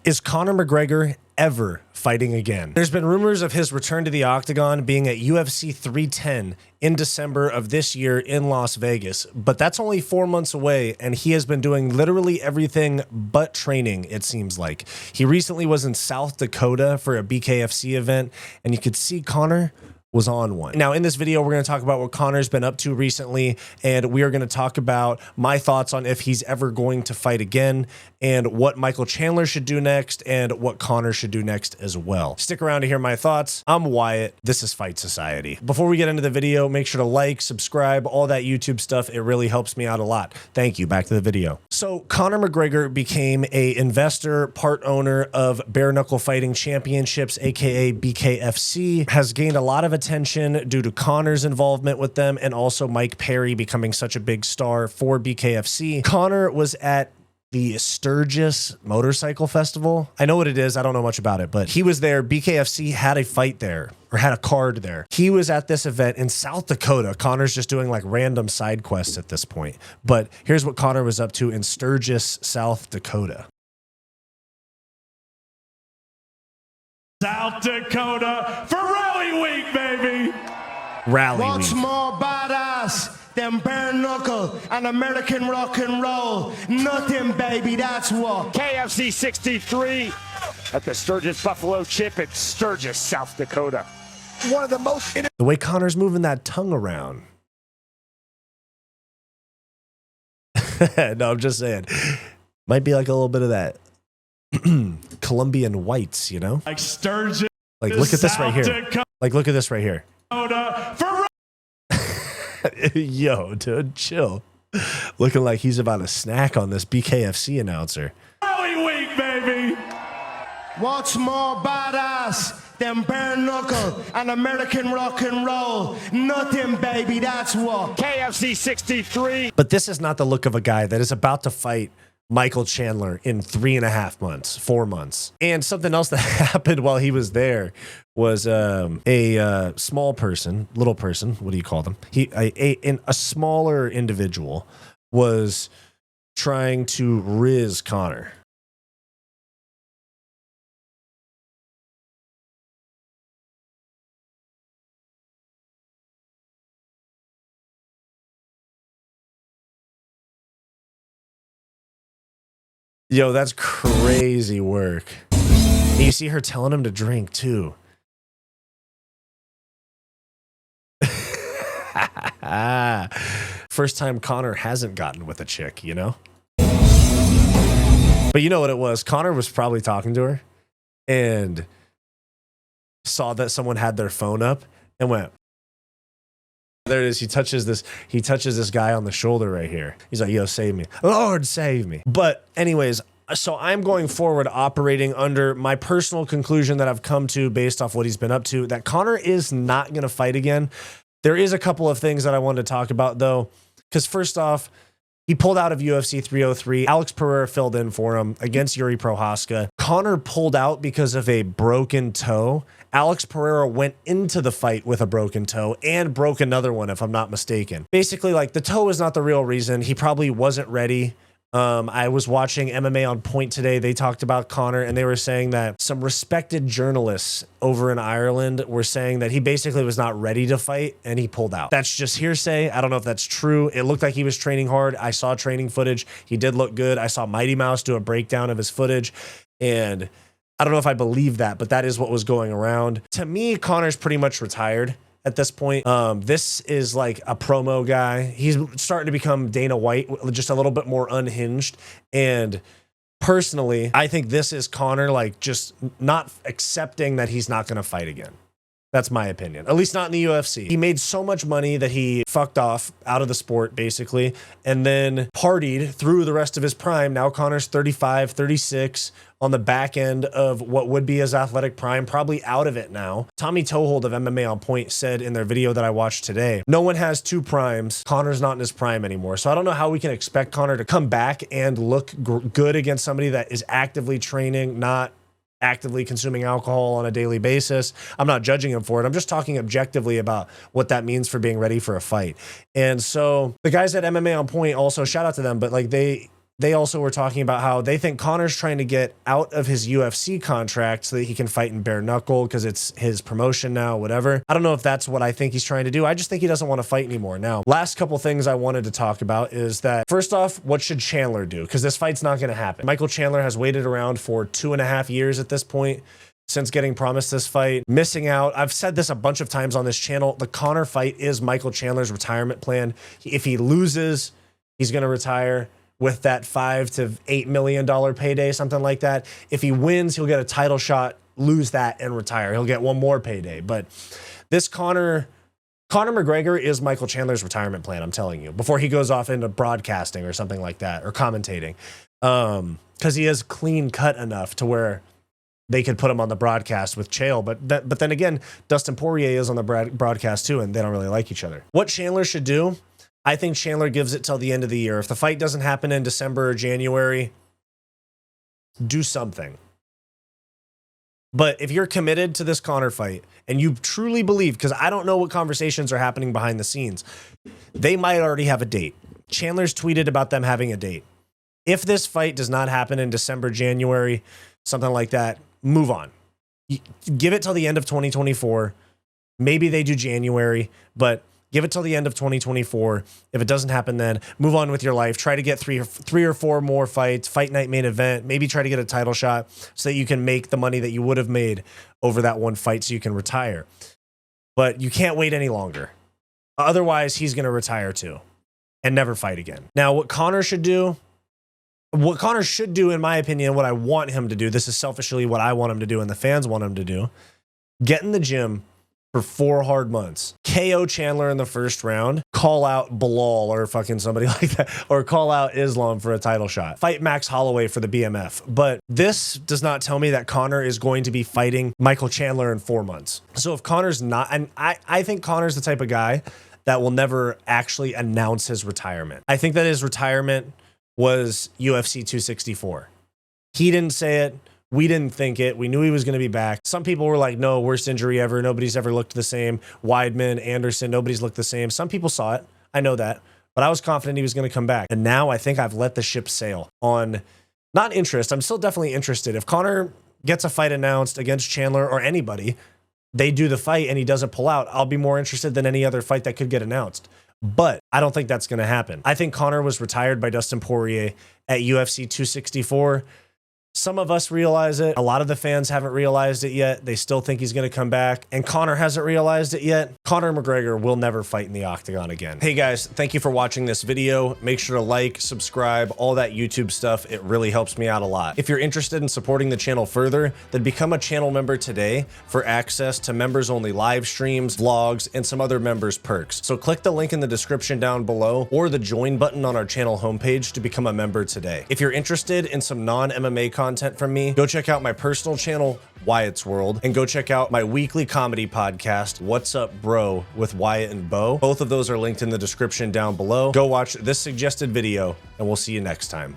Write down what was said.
Is Conor McGregor ever fighting again? There's been rumors of his return to the octagon being at UFC 310 in December of this year in Las Vegas, but that's only 4 months away, and he has been doing literally everything but training, it seems like. He recently was in South Dakota for a BKFC event, and you could see Conor was on one. Now, in this video, we're going to talk about what Conor's been up to recently, and we are going to talk about my thoughts on if he's ever going to fight again, and what Michael Chandler should do next, and what Conor should do next as well. Stick around to hear my thoughts. I'm Wyatt. This is Fight Society. Before we get into the video, make sure to like, subscribe, all that YouTube stuff. It really helps me out a lot. Thank you. Back to the video. So, Conor McGregor became an investor, part owner of Knuckle Fighting Championships, aka BKFC, has gained a lot of attention due to Conor's involvement with them, and also Mike Perry becoming such a big star for BKFC. Conor was at the Sturgis motorcycle festival. I know what it is. I don't know much about it, but he was there. BKFC had a fight there, or had a card there. He was at this event in South Dakota. Conor's just doing like random side quests at this point. But here's what Conor was up to in Sturgis, South Dakota. South Dakota for Rally Week, baby. Rally Week. What's more badass than bare knuckle and American rock and roll? Nothing, baby, that's what. KFC 63 at the Sturgis Buffalo Chip in Sturgis, South Dakota. One of the most... The way Conor's moving that tongue around. No, I'm just saying. Might be like a little bit of that Colombian whites, you know? Like Sturgis. Like, look at this right here. Like, look at this right here. For Yo, dude, chill. Looking like he's about to snack on this BKFC announcer. Rally Week, baby. What's more badass than bare knuckle and American rock and roll? Nothing, baby, that's what. KFC 63. But this is not the look of a guy that is about to fight Michael Chandler in 3.5 months, 4 months. And something else that happened while he was there was a small person, little person, what do you call them? A smaller individual was trying to riz Conor. Yo, that's crazy work. And you see her telling him to drink too. First time Conor hasn't gotten with a chick, you know? But you know what it was? Conor was probably talking to her and saw that someone had their phone up and went, there it is. He touches this guy on the shoulder right here. He's like, yo, save me. Lord, save me. But anyways, so I'm going forward operating under my personal conclusion that I've come to based off what he's been up to, that Conor is not going to fight again. There is a couple of things that I wanted to talk about, though, because first off, he pulled out of UFC 303. Alex Pereira filled in for him against Yuri Prohaska. Conor pulled out because of a broken toe. Alex Pereira went into the fight with a broken toe and broke another one, if I'm not mistaken. Basically, like, the toe is not the real reason. He probably wasn't ready. I was watching MMA on Point today. They talked about Conor, and they were saying that some respected journalists over in Ireland were saying that he basically was not ready to fight and he pulled out. That's just hearsay. I don't know if that's true. It looked like he was training hard. I saw training footage. He did look good. I saw Mighty Mouse do a breakdown of his footage, and I don't know if I believe that, but that is what was going around. To me, Conor's pretty much retired at this point. This is like a promo guy. He's starting to become Dana White, just a little bit more unhinged. And personally, I think this is Conor like just not accepting that he's not going to fight again. That's my opinion, at least not in the UFC. He made so much money that he fucked off out of the sport, basically, and then partied through the rest of his prime. Now Conor's 35, 36, on the back end of what would be his athletic prime, probably out of it now. Tommy Toehold of MMA on Point said in their video that I watched today, no one has two primes. Conor's not in his prime anymore. So I don't know how we can expect Conor to come back and look good against somebody that is actively training, not actively consuming alcohol on a daily basis. I'm not judging him for it. I'm just talking objectively about what that means for being ready for a fight. And so the guys at MMA on Point also, shout out to them, but like they they also were talking about how they think Conor's trying to get out of his UFC contract so that he can fight in bare knuckle because it's his promotion now, whatever. I don't know if that's what I think he's trying to do. I just think he doesn't want to fight anymore. Now, last couple things I wanted to talk about is that, first off, what should Chandler do? Because this fight's not going to happen. Michael Chandler has waited around for 2.5 years at this point since getting promised this fight, missing out. I've said this a bunch of times on this channel. The Conor fight is Michael Chandler's retirement plan. If he loses, he's going to retire with that $5 to $8 million payday, something like that. If he wins, he'll get a title shot, lose that, and retire. He'll get one more payday. But this Conor McGregor is Michael Chandler's retirement plan, I'm telling you, before he goes off into broadcasting or something like that, or commentating. Because he is clean cut enough to where they could put him on the broadcast with Chael. But then again, Dustin Poirier is on the broadcast too, and they don't really like each other. What Chandler should do, I think Chandler gives it till the end of the year. If the fight doesn't happen in December or January, do something. But if you're committed to this Conor fight and you truly believe, because I don't know what conversations are happening behind the scenes, they might already have a date. Chandler's tweeted about them having a date. If this fight does not happen in December, January, something like that, move on. Give it till the end of 2024. Maybe they do January, but give it till the end of 2024. If it doesn't happen then, move on with your life. Try to get three or four more fights, fight night main event, maybe try to get a title shot so that you can make the money that you would have made over that one fight so you can retire. But you can't wait any longer. Otherwise, he's going to retire too and never fight again. Now, what Conor should do, in my opinion, what I want him to do, this is selfishly what I want him to do and the fans want him to do, get in the gym for 4 hard months. KO Chandler in the first round. Call out Bilal or fucking somebody like that. Or call out Islam for a title shot. Fight Max Holloway for the BMF. But this does not tell me that Conor is going to be fighting Michael Chandler in 4 months. So if Conor's not, and I think Conor's the type of guy that will never actually announce his retirement. I think that his retirement was UFC 264. He didn't say it. We didn't think it. We knew he was going to be back. Some people were like, no, worst injury ever. Nobody's ever looked the same. Weidman, Anderson, nobody's looked the same. Some people saw it. I know that. But I was confident he was going to come back. And now I think I've let the ship sail on, not interest. I'm still definitely interested. If Conor gets a fight announced against Chandler or anybody, they do the fight and he doesn't pull out, I'll be more interested than any other fight that could get announced. But I don't think that's going to happen. I think Conor was retired by Dustin Poirier at UFC 264. Some of us realize it. A lot of the fans haven't realized it yet. They still think he's going to come back. And Conor hasn't realized it yet. Conor McGregor will never fight in the octagon again. Hey guys, thank you for watching this video. Make sure to like, subscribe, all that YouTube stuff. It really helps me out a lot. If you're interested in supporting the channel further, then become a channel member today for access to members only live streams, vlogs, and some other members perks. So click the link in the description down below or the join button on our channel homepage to become a member today. If you're interested in some non-MMA content from me, go check out my personal channel, Wyatt's World, and go check out my weekly comedy podcast, What's Up Bro, with Wyatt and Bo. Both of those are linked in the description down below. Go watch this suggested video, and we'll see you next time.